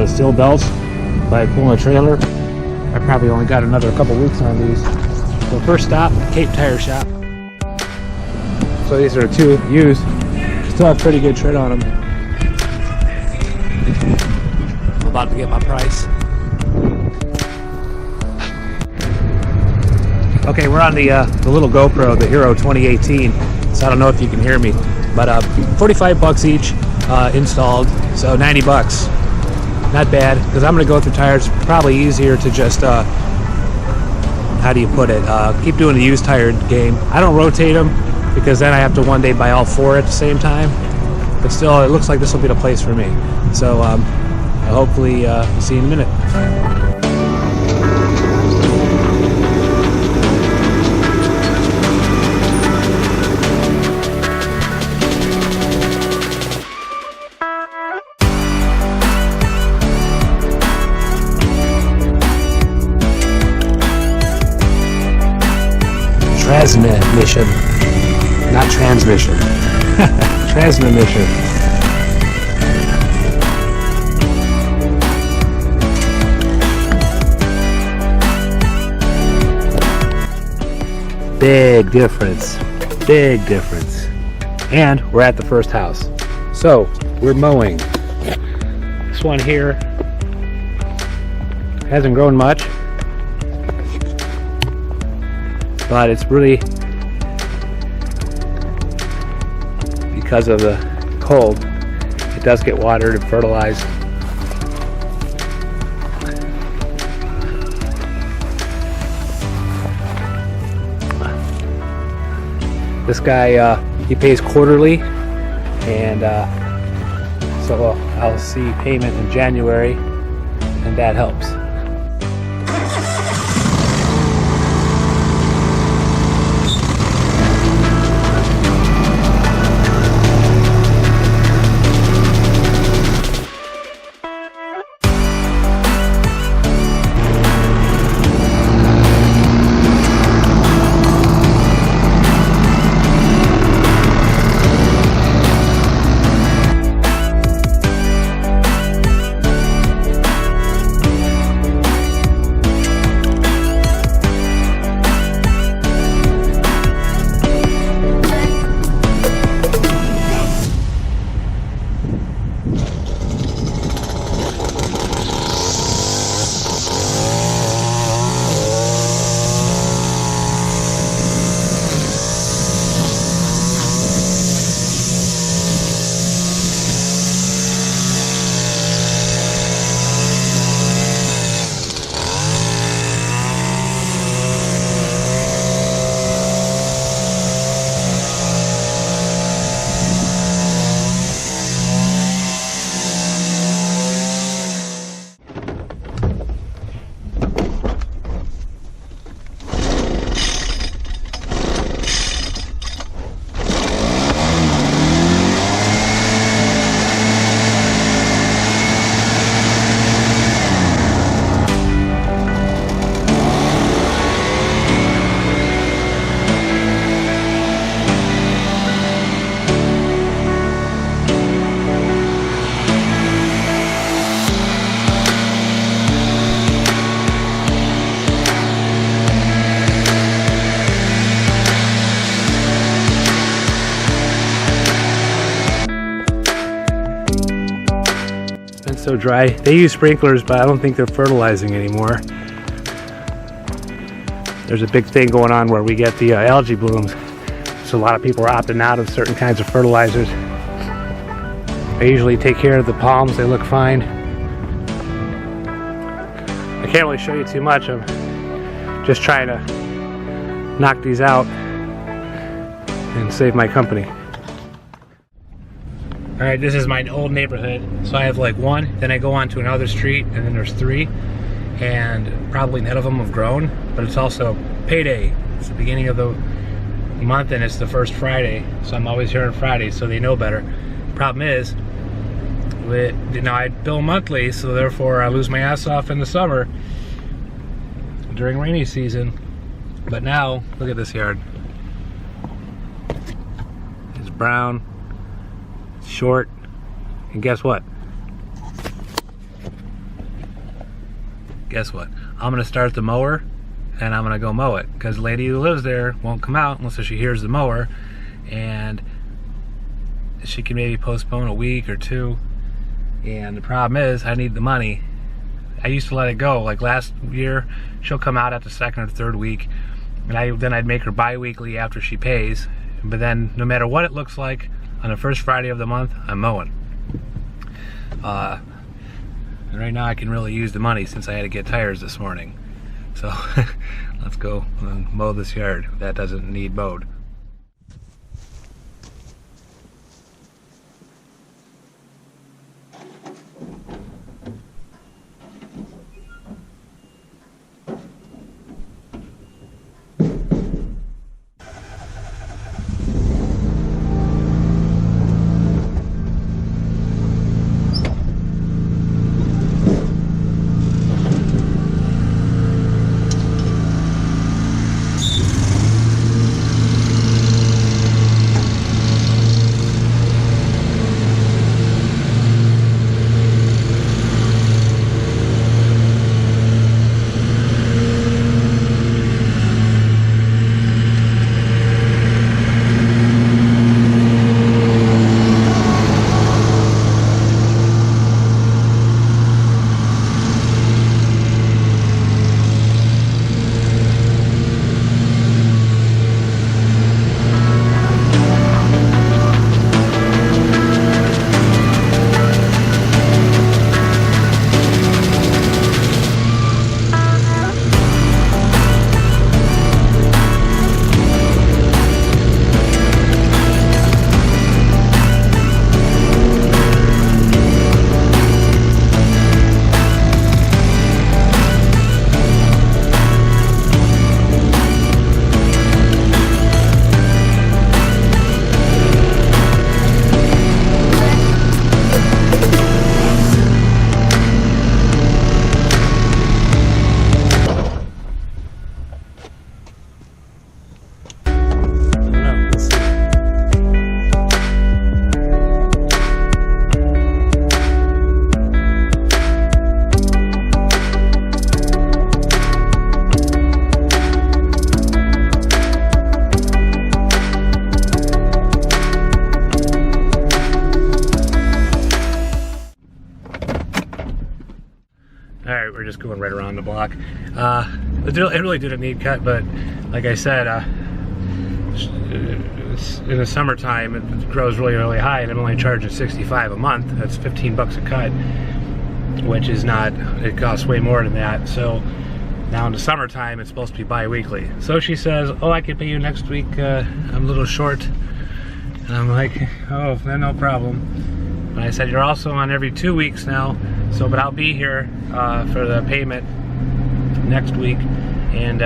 the steel belts by pulling a trailer. I probably only got another couple weeks on these. So first stop, Cape Tire Shop. So these are 2 used. Still have pretty good tread on them. I'm about to get my price. Okay, we're on the little GoPro, the Hero 2018. So I don't know if you can hear me, but $45 each installed, so $90. Not bad, because I'm gonna go through tires. Probably easier to just how do you put it? Keep doing the used tire game. I don't rotate them because then I have to one day buy all 4 at the same time. But still, it looks like this will be the place for me. So I'll hopefully see you in a minute. Transmission, not transmission. Transmission. Big difference. Big difference. And we're at the first house. So we're mowing. This one here hasn't grown much, but it's really because of the cold. It does get watered and fertilized. This guy, he pays quarterly, and so I'll see payment in January, and that helps. So dry. They use sprinklers, but I don't think they're fertilizing anymore. There's a big thing going on where we get the algae blooms, so a lot of people are opting out of certain kinds of fertilizers. I usually take care of the palms. They look fine. I can't really show you too much. I'm just trying to knock these out and save my company. Alright, this is my old neighborhood. So I have like 1, then I go on to another street, and then there's 3. And probably none of them have grown, but it's also payday. It's the beginning of the month and it's the first Friday. So I'm always here on Friday, so they know better. Problem is, I bill monthly, so therefore I lose my ass off in the summer during rainy season. But now, look at this yard. It's brown. Short, and guess what? guess what? I'm gonna start the mower and I'm gonna go mow it, because the lady who lives there won't come out unless she hears the mower, and she can maybe postpone a week or two. And the problem is, I need the money. I used to let it go. Like last year, she'll come out at the second or third week, and then I'd make her bi-weekly after she pays. But then, no matter what it looks like, on the first Friday of the month, I'm mowing. And right now I can really use the money since I had to get tires this morning. So let's go and mow this yard that doesn't need mowed. Alright, we're just going right around the block. It really didn't need cut, but like I said, in the summertime it grows really high, and I'm only charging $65 a month. That's 15 bucks a cut, which is not, it costs way more than that. So now in the summertime it's supposed to be bi-weekly. So she says, oh, I can pay you next week, I'm a little short. And I'm like, oh, no problem. And I said, you're also on every 2 weeks now, so, but I'll be here for the payment next week. And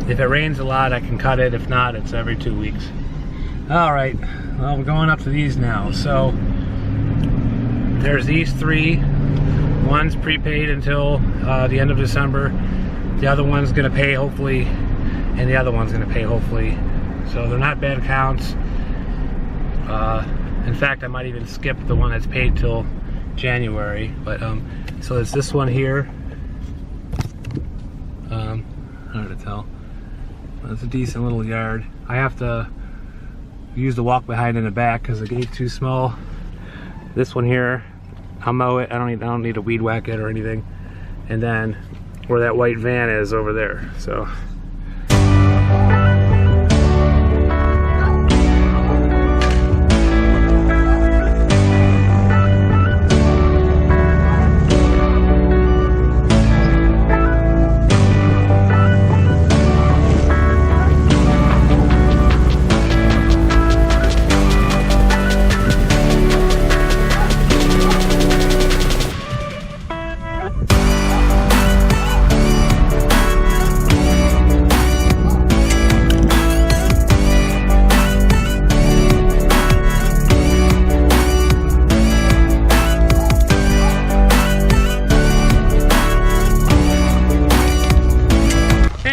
if it rains a lot, I can cut it. If not, it's every 2 weeks. All right, well, we're going up to these now. So there's these three. One's prepaid until the end of December. The other one's gonna pay hopefully, and the other one's gonna pay hopefully. So they're not bad accounts. In fact, I might even skip the one that's paid till January. But so it's this one here. Hard to tell. It's a decent little yard. I have to use the walk behind in the back because the gate's too small. This one here, I'll mow it. I don't need to weed whack it or anything. And then where that white van is over there. So.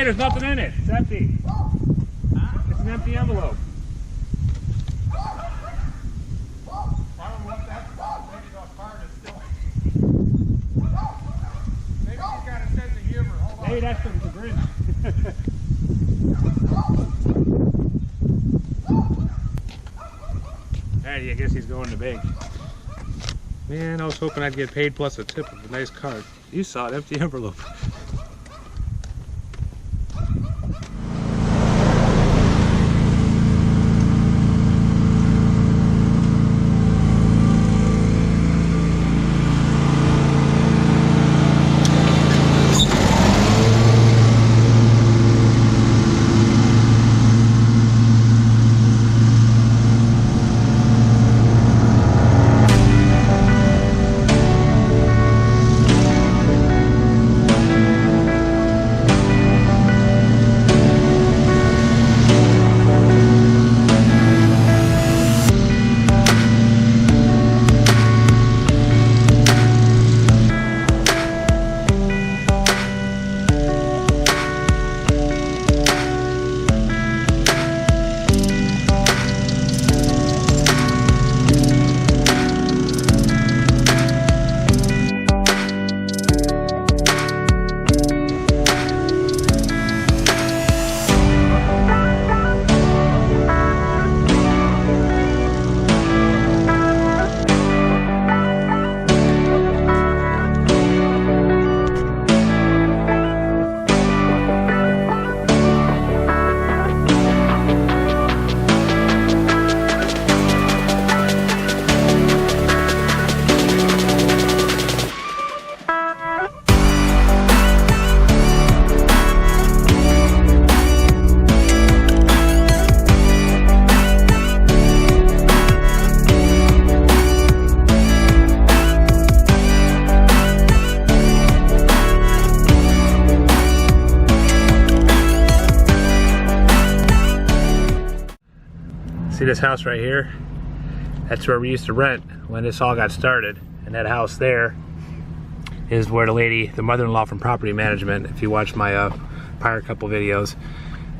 There's nothing in it. It's empty. It's an empty envelope. Maybe she's got Hey, that's the bridge. Alright, I guess he's going to bank. Man, I was hoping I'd get paid plus a tip of a nice card. You saw it, empty envelope. See this house right here? That's where we used to rent when this all got started. And that house there is where the mother-in-law from property management, if you watch my prior couple videos.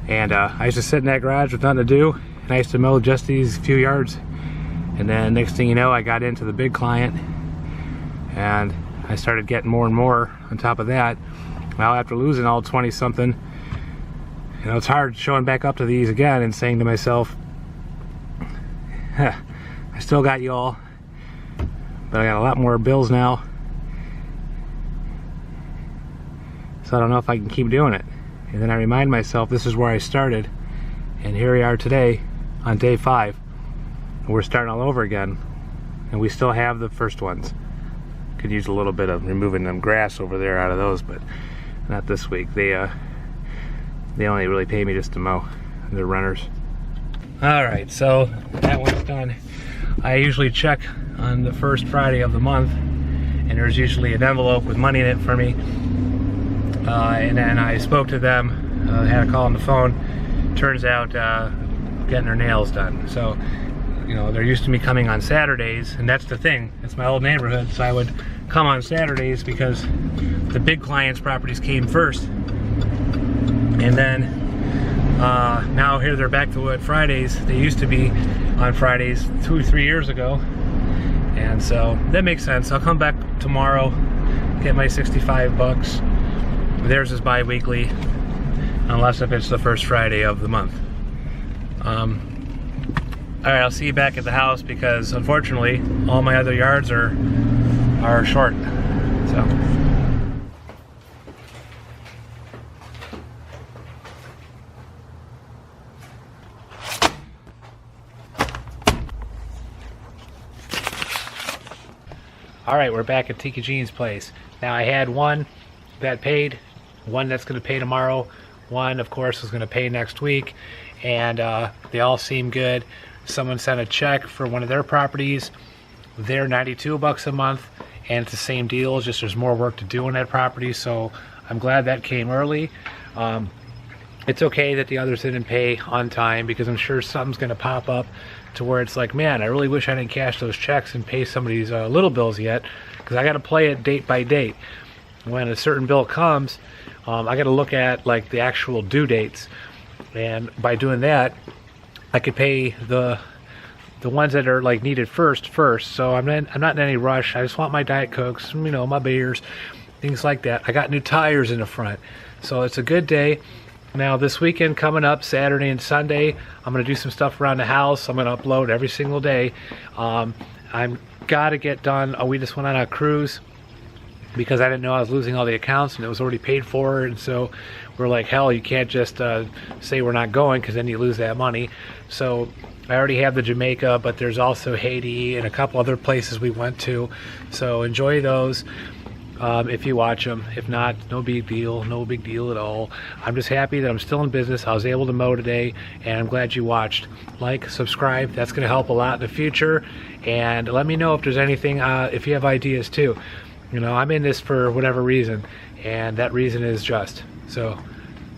And I used to sit in that garage with nothing to do, and I used to mow just these few yards. And then next thing you know, I got into the big client, and I started getting more and more on top of that. Well, after losing all 20 something, you know, it's hard showing back up to these again and saying to myself, I still got you all, but I got a lot more bills now, so I don't know if I can keep doing it. And then I remind myself this is where I started, and here we are today on day 5, and we're starting all over again, and we still have the first ones. Could use a little bit of removing them grass over there out of those, but not this week. They only really pay me just to mow. They're runners. Alright, so that one's done. I usually check on the first Friday of the month, and there's usually an envelope with money in it for me. And then I spoke to them, had a call on the phone. Turns out getting their nails done. So, you know, they're used to me coming on Saturdays, and that's the thing. It's my old neighborhood, so I would come on Saturdays because the big clients' properties came first. And then now here they're back to what Fridays. They used to be on Fridays 2 or 3 years ago, and so that makes sense. I'll come back tomorrow, get my 65 bucks. Theirs is bi-weekly, unless if it's the first Friday of the month. All right, I'll see you back at the house because unfortunately all my other yards are short. So. Alright, we're back at Tiki-Gene's place. Now I had one that paid, one that's going to pay tomorrow, one of course is going to pay next week, and they all seem good. Someone sent a check for one of their properties. They're 92 bucks a month, and it's the same deal, just there's more work to do on that property, so I'm glad that came early. It's okay that the others didn't pay on time because I'm sure something's going to pop up to where it's like, man, I really wish I didn't cash those checks and pay some of these little bills yet, because I got to play it date by date. When a certain bill comes, I got to look at like the actual due dates, and by doing that, I could pay the ones that are like needed first. So I'm not in any rush. I just want my Diet Cokes, you know, my beers, things like that. I got new tires in the front, So it's a good day. Now this weekend coming up, Saturday and Sunday, I'm going to do some stuff around the house. I'm going to upload every single day. I'm got to get done. We just went on a cruise because I didn't know I was losing all the accounts and it was already paid for, and so we're like, hell, you can't just say we're not going, because then you lose that money. So I already have the Jamaica, but there's also Haiti and a couple other places we went to, so enjoy those if you watch them. If not, no big deal, no big deal at all. I'm just happy that I'm still in business. I was able to mow today, and I'm glad you watched. Like, subscribe, that's going to help a lot in the future, and let me know if there's anything, if you have ideas too. You know, I'm in this for whatever reason, and that reason is just. So